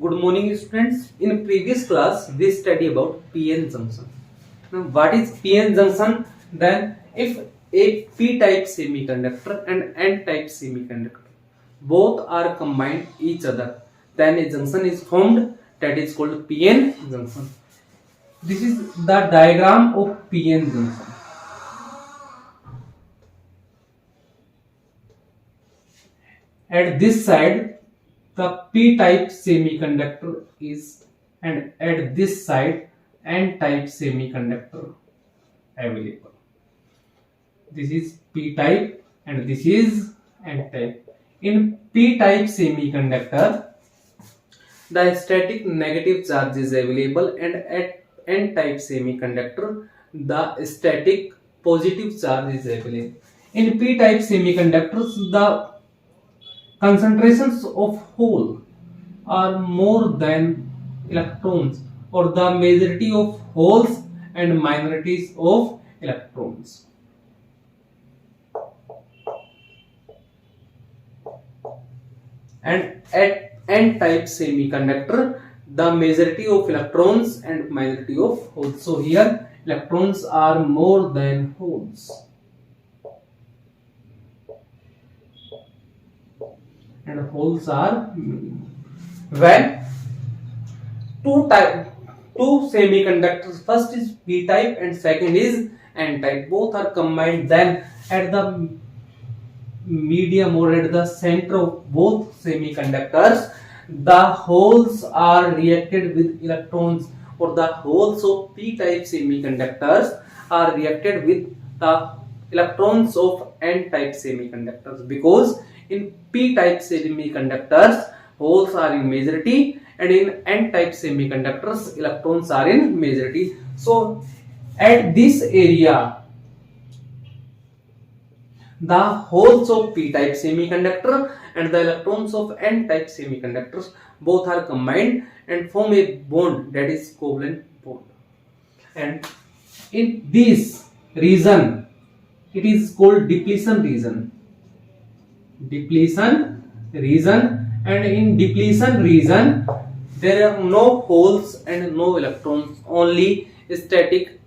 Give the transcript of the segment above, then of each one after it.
Good morning, students. In previous class, we study about PN junction. Now, what is PN junction? Then, if a P-type semiconductor and N-type semiconductor both are combined each other, then a junction is formed that is called PN junction. This is the diagram of PN junction. At this side, the P-type semiconductor is, and at this side, N-type semiconductor available. This is P-type and this is N-type. In P-type semiconductor, the static negative charge is available, and at N-type semiconductor, the static positive charge is available. In P-type semiconductors, the concentrations of hole are more than electrons, or the majority of holes and minorities of electrons. And at N-type semiconductor, the majority of electrons and minority of holes. So here electrons are more than holes. And holes are when two semiconductors, first is P type and second is N type, both are combined, then at the medium or at the center of both semiconductors, the holes are reacted with electrons, or the holes of P type semiconductors are reacted with the electrons of N type semiconductors, because in P-type semiconductors, holes are in majority, and in N-type semiconductors, electrons are in majority. So, at this area, the holes of P-type semiconductor and the electrons of N-type semiconductors both are combined and form a bond, that is covalent bond. And in this region, it is called depletion region. And in depletion region there are no holes and no electrons, only static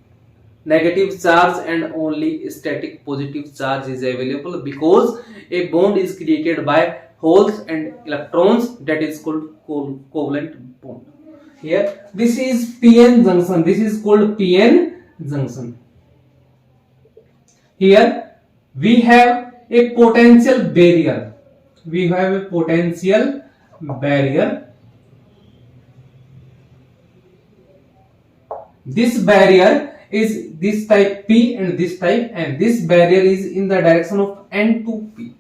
negative charge and only static positive charge is available, because a bond is created by holes and electrons, that is called covalent bond. Here this is PN junction, this is called PN junction. Here we have a potential barrier. We have a potential barrier. This barrier is this type P and this type, and this barrier is in the direction of N to P.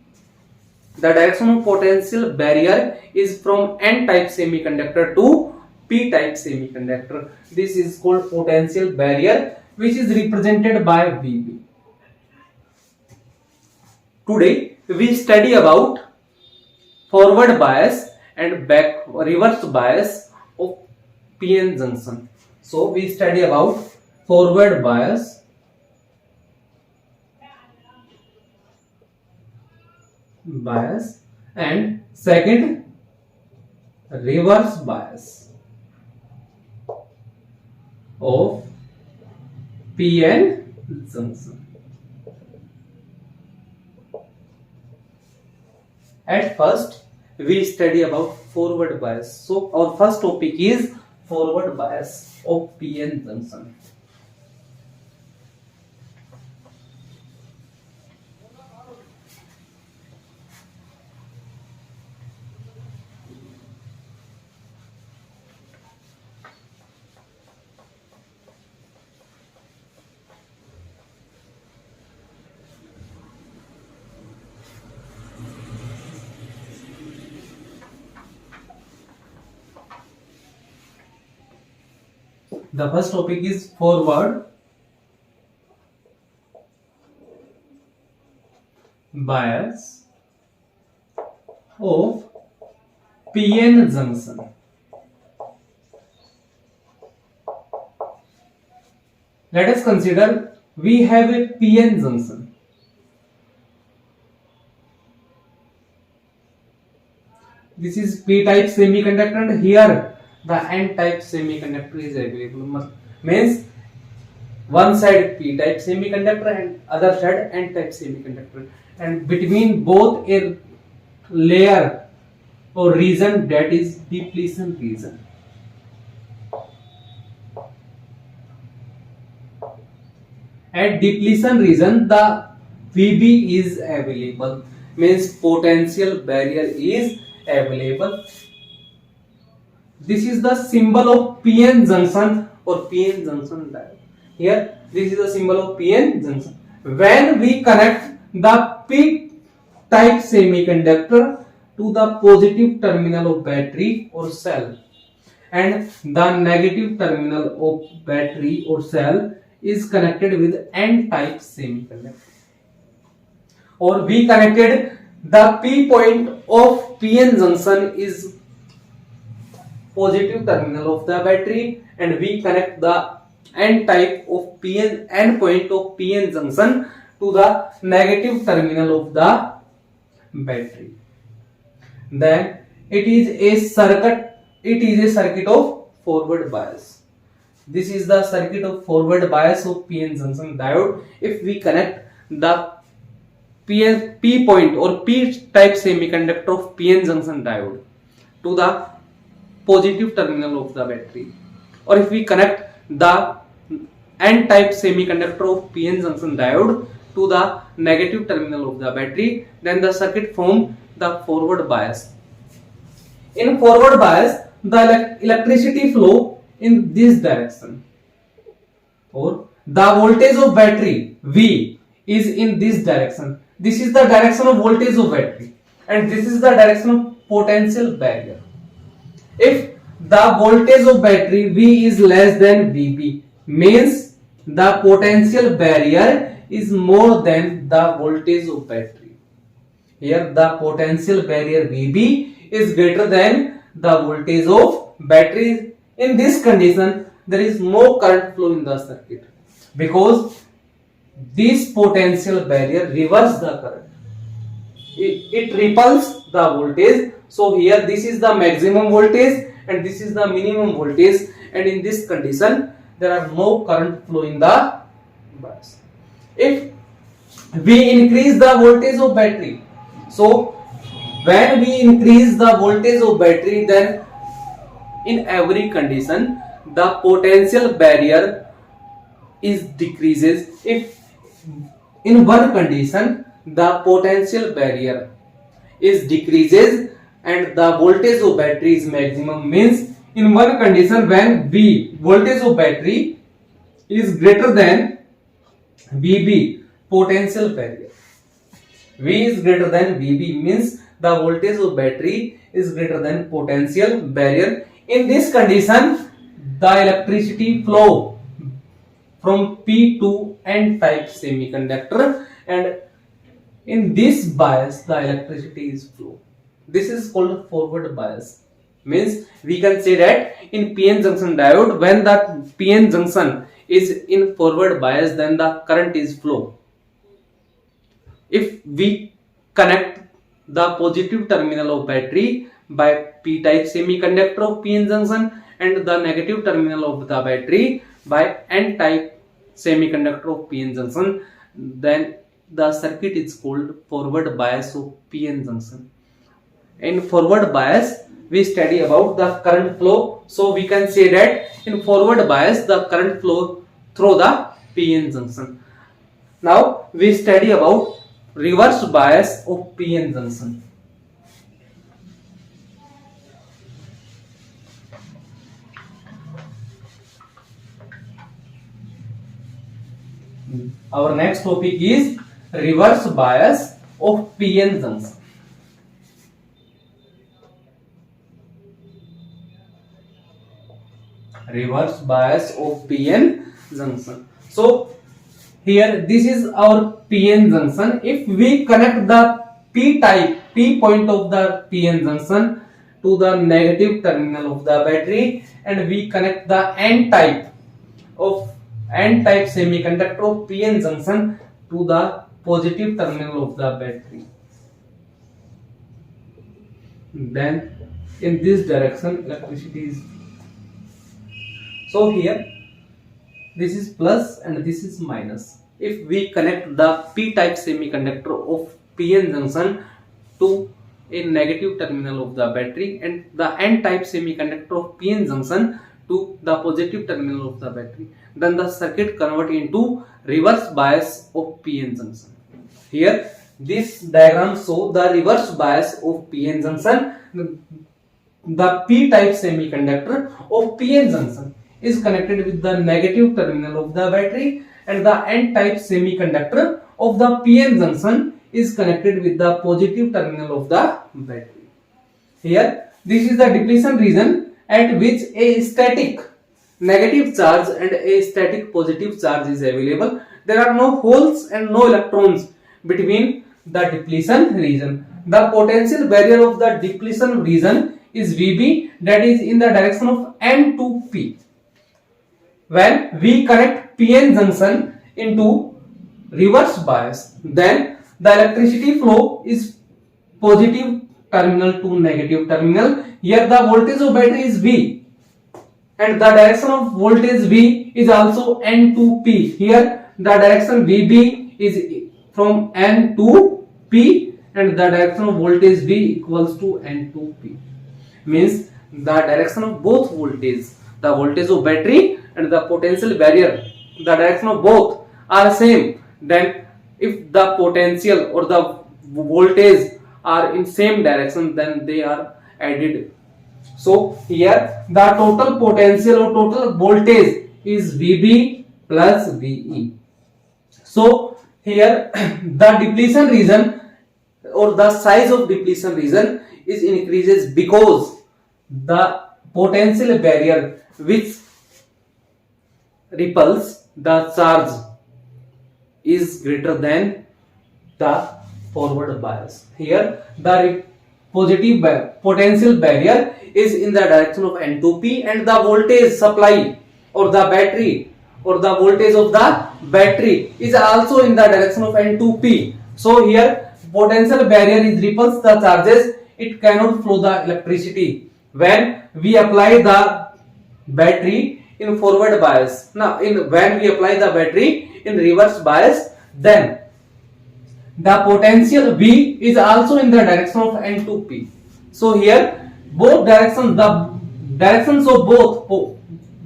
The direction of potential barrier is from N type semiconductor to P type semiconductor. This is called potential barrier, which is represented by VB. Today we study about forward bias and reverse bias of PN junction. So we study about forward bias, and second reverse bias of PN junction. At first, we study about forward bias. So, our first topic is forward bias of PN junction. The first topic is forward bias of PN junction. Let us consider we have a PN junction. This is p-type semiconductor, and here the n-type semiconductor is available. Means one side p-type semiconductor and other side n-type semiconductor, and between both a layer or region, that is depletion region. At depletion region, the VB is available, means potential barrier is available. This is the symbol of PN junction or PN junction diode. Here, this is the symbol of PN junction. When we connect the P-type semiconductor to the positive terminal of battery or cell, and the negative terminal of battery or cell is connected with N-type semiconductor, or we connected the P point of PN junction is positive terminal of the battery, and we connect the N type of PN N point of PN junction to the negative terminal of the battery. Then it is a circuit. It is a circuit of forward bias. This is the circuit of forward bias of PN junction diode. If we connect the P point or P-type semiconductor of PN junction diode to the positive terminal of the battery, or if we connect the N-type semiconductor of PN junction diode to the negative terminal of the battery, then the circuit forms the forward bias. In forward bias, the electricity flow in this direction, or the voltage of battery V is in this direction. This is the direction of voltage of battery, and this is the direction of potential barrier. If the voltage of battery V is less than VB, means the potential barrier is more than the voltage of battery. Here the potential barrier VB is greater than the voltage of battery. In this condition, there is no current flow in the circuit, because this potential barrier reverses the current. It repels the voltage. So here this is the maximum voltage and this is the minimum voltage, and in this condition there are no current flow in the bias. If we increase the voltage of battery, so when we increase the voltage of battery, then in every condition the potential barrier is decreases. If in one condition the potential barrier is decreases and the voltage of battery is maximum, means in one condition when V voltage of battery is greater than VB potential barrier, V is greater than VB means the voltage of battery is greater than potential barrier. In this condition, the electricity flow from P to N-type semiconductor, and in this bias the electricity is flow. This is called forward bias. Means we can say that in PN junction diode, when the PN junction is in forward bias, then the current is flow. If we connect the positive terminal of battery by P-type semiconductor of PN junction and the negative terminal of the battery by N-type semiconductor of PN junction, then the circuit is called forward bias of PN junction. In forward bias, we study about the current flow. So we can say that in forward bias, the current flow through the PN junction. Now we study about reverse bias of PN junction. Our next topic is reverse bias of PN junction. Reverse bias of PN junction. So here this is our PN junction. If we connect the P point of the PN junction to the negative terminal of the battery, and we connect the N-type semiconductor of PN junction to the positive terminal of the battery, then in this direction electricity is. So here this is plus and this is minus. If we connect the p-type semiconductor of p-n junction to a negative terminal of the battery and the n-type semiconductor of p-n junction to the positive terminal of the battery, then the circuit convert into reverse bias of p-n junction. Here this diagram show the reverse bias of p-n junction. The p-type semiconductor of p-n junction is connected with the negative terminal of the battery and the n-type semiconductor of the p-n junction is connected with the positive terminal of the battery. Here this is the depletion region at which a static negative charge and a static positive charge is available. There are no holes and no electrons between the depletion region. The potential barrier of the depletion region is VB, that is in the direction of N to P. When we connect PN junction into reverse bias, then the electricity flow is positive terminal to negative terminal. Here the voltage of battery is V and the direction of voltage V is also N to P. Here the direction VB is from N to P and the direction of voltage V equals to N to P. Means the direction of both voltage, the voltage of battery and the potential barrier, the direction of both are same. Then if the potential or the voltage are in same direction, then they are added. So here the total potential or total voltage is VB plus VE. So here the depletion region or the size of depletion region is increases because the potential barrier which repels the charge is greater than the forward bias. Here the positive potential barrier is in the direction of N to P and the voltage supply or the battery or the voltage of the battery is also in the direction of N to P. So here potential barrier is repels the charges, it cannot flow the electricity. When we apply the battery in forward bias, now when we apply the battery in reverse bias, then the potential V is also in the direction of N to P. So here both directions, the directions of both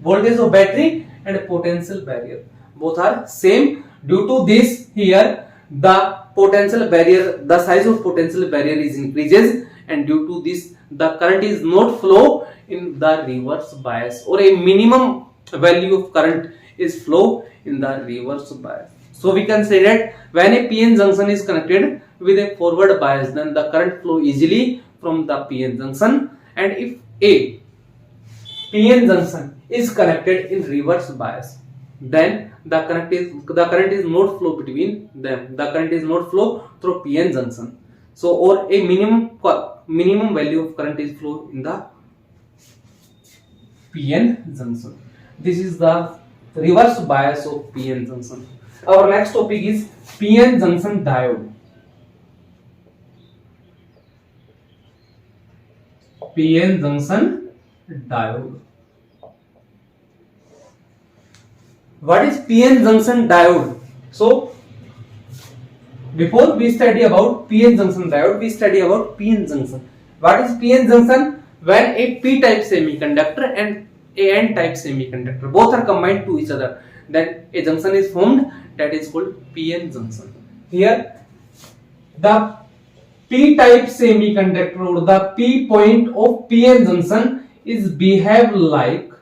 voltage of battery and potential barrier, both are same. Due to this, here the potential barrier, the size of potential barrier is increases, and due to this the current is not flow in the reverse bias, or a minimum value of current is flow in the reverse bias. So we can say that when a PN junction is connected with a forward bias, then the current flow easily from the PN junction, and if a PN junction is connected in reverse bias, then the current is not flow between them. The current is not flow through PN junction. So or a minimum value of current is flow in the PN junction. This is the reverse bias of PN junction. Our next topic is PN junction diode. PN junction diode. What is PN junction diode? So before we study about PN junction diode, we study about PN junction. What is PN junction? When a p-type semiconductor and a n-type semiconductor both are combined to each other, then a junction is formed, that is called PN junction. Here the p-type semiconductor or the p point of PN junction is behave like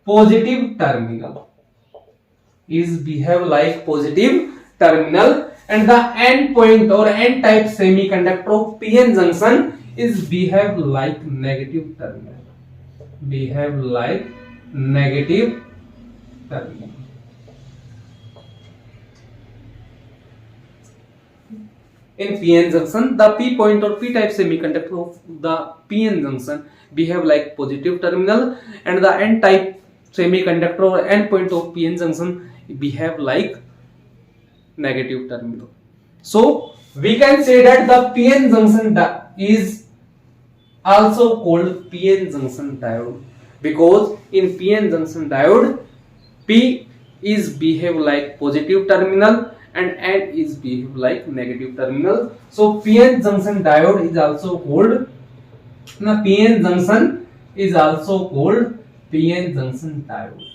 positive terminal, and the n point or n-type semiconductor of PN junction is behave like negative terminal. In PN junction, the p point or p-type semiconductor of the PN junction behave like positive terminal, and the n-type semiconductor or n point of PN junction behave like negative terminal. So We can say that the PN junction is also called PN junction diode, because in PN junction diode, P is behave like positive terminal and N is behave like negative terminal. So PN junction diode is also called, now PN junction is also called PN junction diode.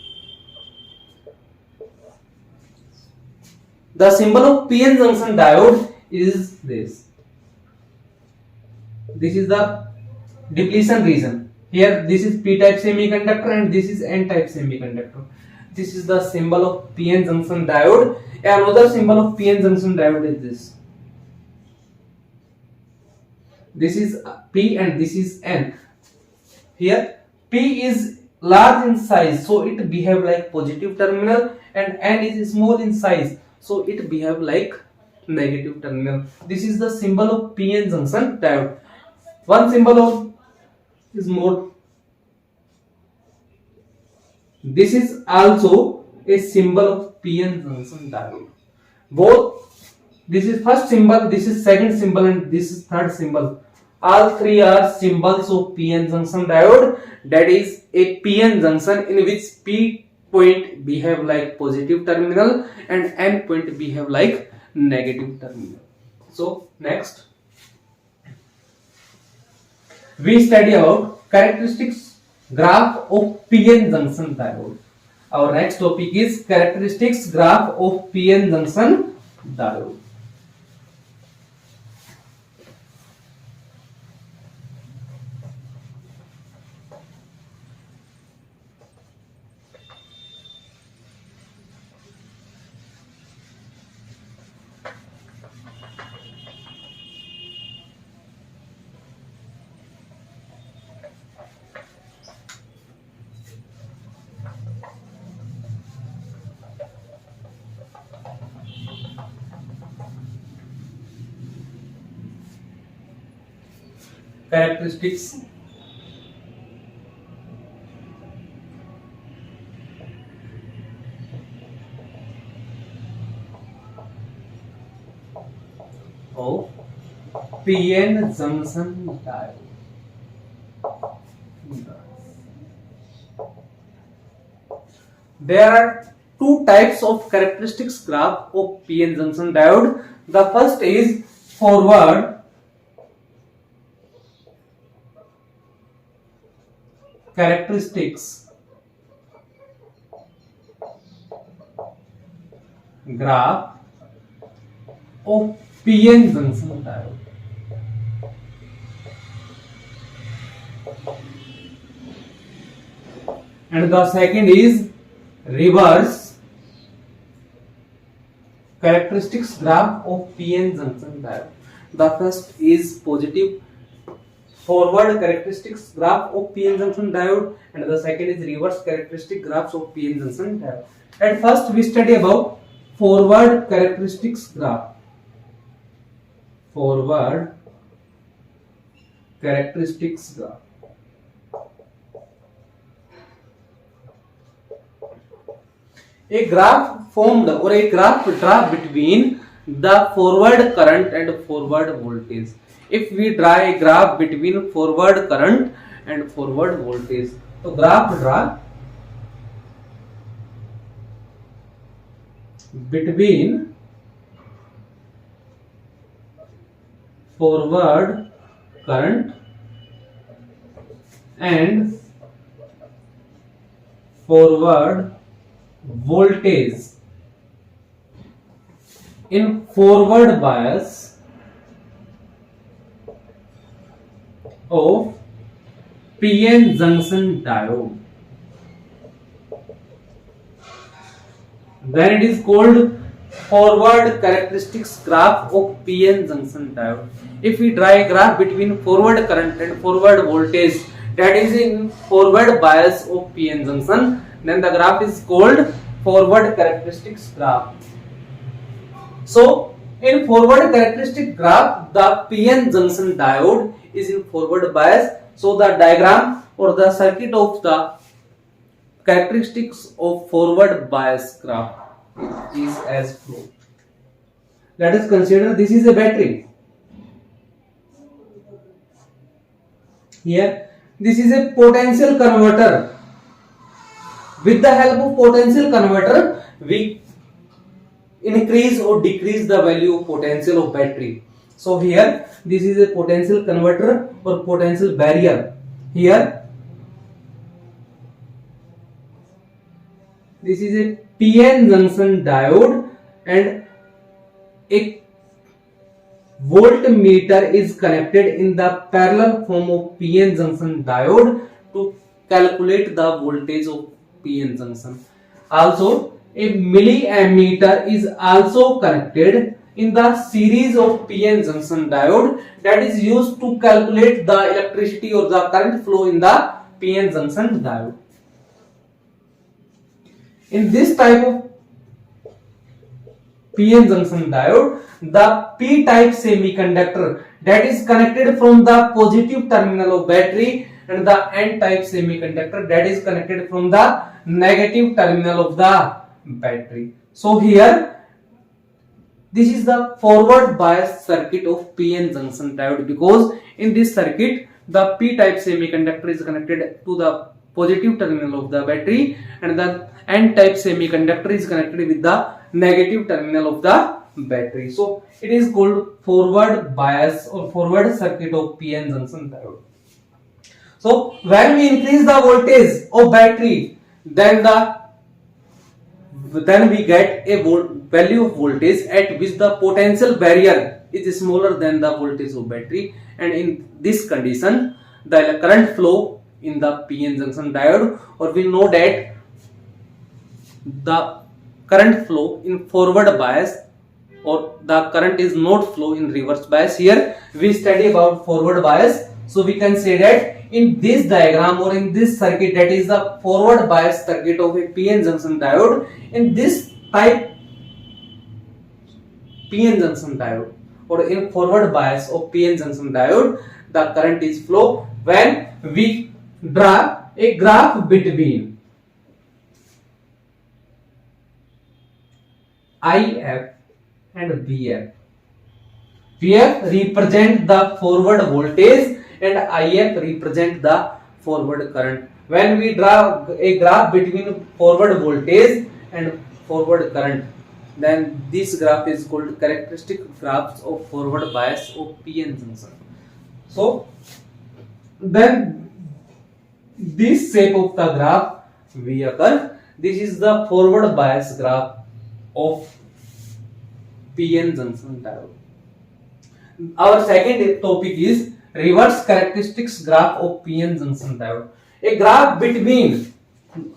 The symbol of PN junction diode is this. This is the depletion region. Here this is P type semiconductor and this is N type semiconductor. This is the symbol of PN junction diode. Another symbol of PN junction diode is this. This is P and this is N. Here P is large in size, so it behave like positive terminal, and N is small in size, so it behave like negative terminal. This is the symbol of PN junction diode. One symbol of is more. This is also a symbol of PN junction diode. Both, this is first symbol, this is second symbol, and this is third symbol. All three are symbols of PN junction diode. That is a PN junction in which P point behave like positive terminal and N point behave like negative terminal. So next, we study about characteristics graph of PN junction diode. Our next topic is characteristics graph of PN junction diode. Characteristics of PN junction diode. There are two types of characteristics graph of PN junction diode. The first is forward characteristics graph of PN junction diode. And the second is reverse characteristics graph of PN junction diode. The first is positive forward characteristics graph of PN junction diode, and the second is reverse characteristic graphs of PN junction diode. At first we study about forward characteristics graph. Forward characteristics graph. A graph formed or a graph drawn between the forward current and forward voltage. If we draw a graph between forward current and forward voltage, so graph draw between forward current and forward voltage in forward bias of PN junction diode, then it is called forward characteristics graph of PN junction diode. If we draw a graph between forward current and forward voltage that is in forward bias of PN junction, then the graph is called forward characteristics graph. So in forward characteristic graph, the PN junction diode is in forward bias. So the diagram or the circuit of the characteristics of forward bias graph is as follows. Let us consider this is a battery. Here, this is a potential converter. With the help of potential converter, we increase or decrease the value of potential of battery. So here, this is a potential converter or potential barrier. Here, this is a PN junction diode and a voltmeter is connected in the parallel form of PN junction diode to calculate the voltage of PN junction. Also, a milliammeter is also connected in the series of PN junction diode that is used to calculate the electricity or the current flow in the PN junction diode. In this type of PN junction diode, the p-type semiconductor that is connected from the positive terminal of battery and the n-type semiconductor that is connected from the negative terminal of the battery. So here, this is the forward bias circuit of PN junction diode, because in this circuit the p-type semiconductor is connected to the positive terminal of the battery and the n-type semiconductor is connected with the negative terminal of the battery. So it is called forward bias or forward circuit of PN junction diode. So when we increase the voltage of battery, then we get a value of voltage at which the potential barrier is smaller than the voltage of battery, and in this condition the current flow in the PN junction diode, or we know that the current flow in forward bias or the current is not flow in reverse bias. Here we study about forward bias, so we can say that in this diagram or in this circuit, that is the forward bias circuit of a PN junction diode, in this type PN junction diode or in forward bias of PN junction diode, the current is flow when we draw a graph between IF and VF. VF represent the forward voltage and IF represent the forward current. When we draw a graph between forward voltage and forward current, then this graph is called characteristic graphs of forward bias of PN junction. So then this shape of the graph we occur. This is the forward bias graph of PN junction diode. Our second topic is reverse characteristics graph of PN junction diode. A graph between,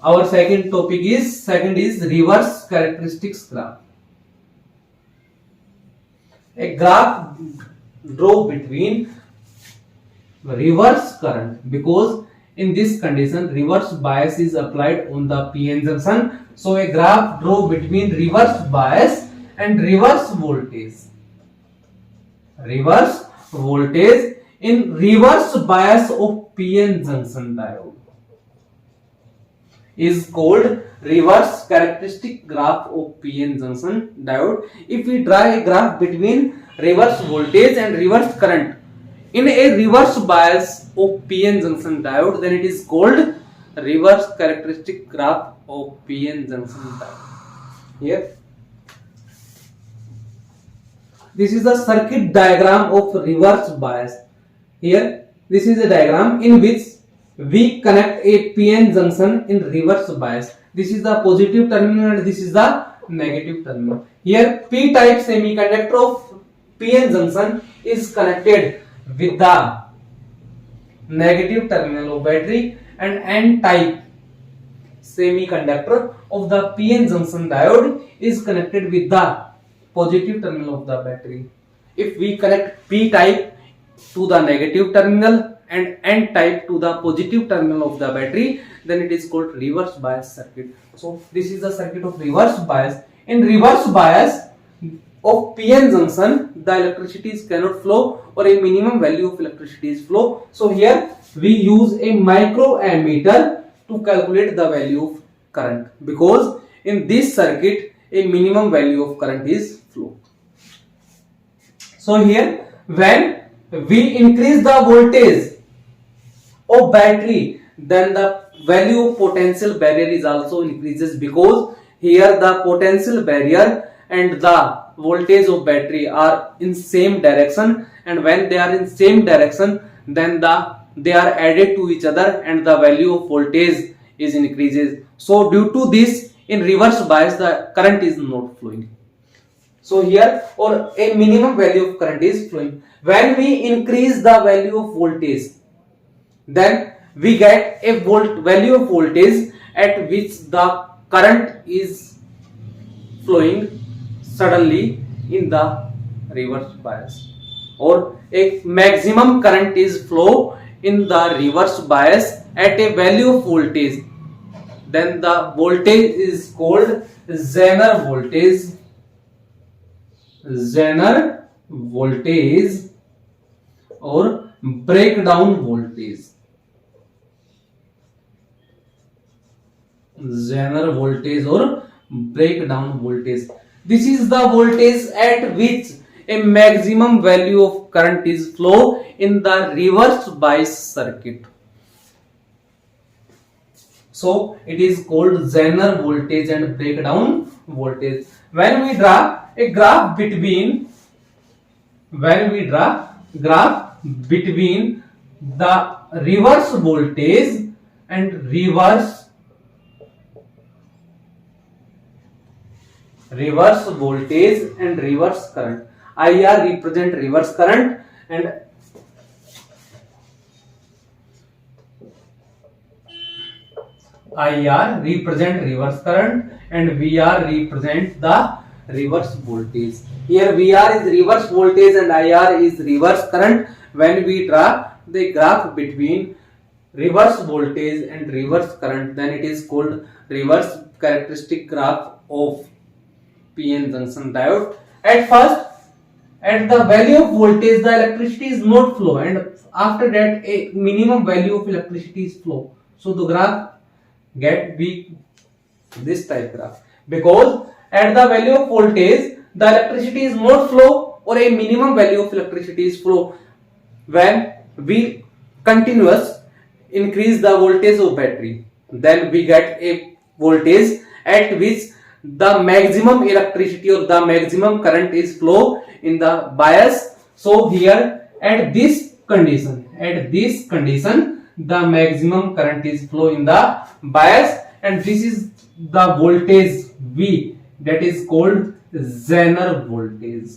our second topic is reverse characteristics graph. A graph draw between reverse current, because in this condition reverse bias is applied on the PN junction. So a graph draw between reverse bias and reverse voltage. Reverse voltage in reverse bias of PN junction diode is called reverse characteristic graph of PN junction diode. If we draw a graph between reverse voltage and reverse current in a reverse bias of PN junction diode, then it is called reverse characteristic graph of PN junction diode. Here, this is the circuit diagram of reverse bias. Here, this is a diagram in which we connect a PN junction in reverse bias. This is the positive terminal and this is the negative terminal. Here, p-type semiconductor of PN junction is connected with the negative terminal of battery, and n-type semiconductor of the PN junction diode is connected with the positive terminal of the battery. If we connect p-type to the negative terminal and n-type to the positive terminal of the battery, then it is called reverse bias circuit. So this is the circuit of reverse bias. In reverse bias of PN junction, the electricity cannot flow, or a minimum value of electricity is flow. So here we use a microammeter to calculate the value of current, because in this circuit a minimum value of current is flow. So here when we increase the voltage of battery, then the value of potential barrier is also increases, because here the potential barrier and the voltage of battery are in same direction, and when they are in same direction, then they are added to each other and the value of voltage is increases. So due to this, in reverse bias the current is not flowing. So here, or a minimum value of current is flowing. When we increase the value of voltage, then we get a value of voltage at which the current is flowing suddenly in the reverse bias, or a maximum current is flow in the reverse bias at a value of voltage. Then the voltage is called Zener voltage. Zener voltage or breakdown voltage. Zener voltage or breakdown voltage. This is the voltage at which a maximum value of current is flow in the reverse bias circuit. So it is called Zener voltage and breakdown voltage. When we draw a graph between, the reverse voltage and reverse voltage and reverse current. IR represent reverse current and IR represent reverse current and VR represent the reverse voltage. Here VR is reverse voltage and IR is reverse current. When we draw the graph between reverse voltage and reverse current, then it is called reverse characteristic graph of PN junction diode. At first, at the value of voltage, the electricity is not flow, and after that a minimum value of electricity is flow. So the graph get be this type graph, because at the value of voltage the electricity is not flow or a minimum value of electricity is flow. When we continuous increase the voltage of battery, then we get a voltage at which the maximum electricity or the maximum current is flow in the bias. So here at this condition the maximum current is flow in the bias, and this is the voltage V, that is called Zener voltage.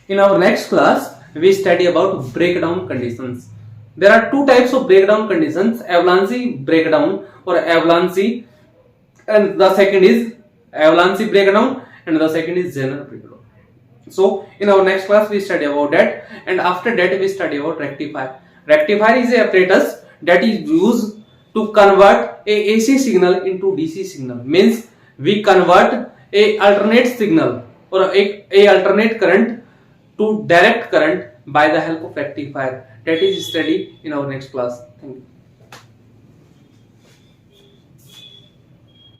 In our next class we study about breakdown conditions. There are two types of breakdown conditions: avalanche breakdown or avalanche, and the second is avalanche breakdown and the second is Zener breakdown. So in our next class we study about that, and after that we study about rectifier. Rectifier is a apparatus that is used to convert a AC signal into DC signal. Means we convert a alternate signal or a alternate current to direct current by the help of rectifier. That is studied in our next class. Thank you.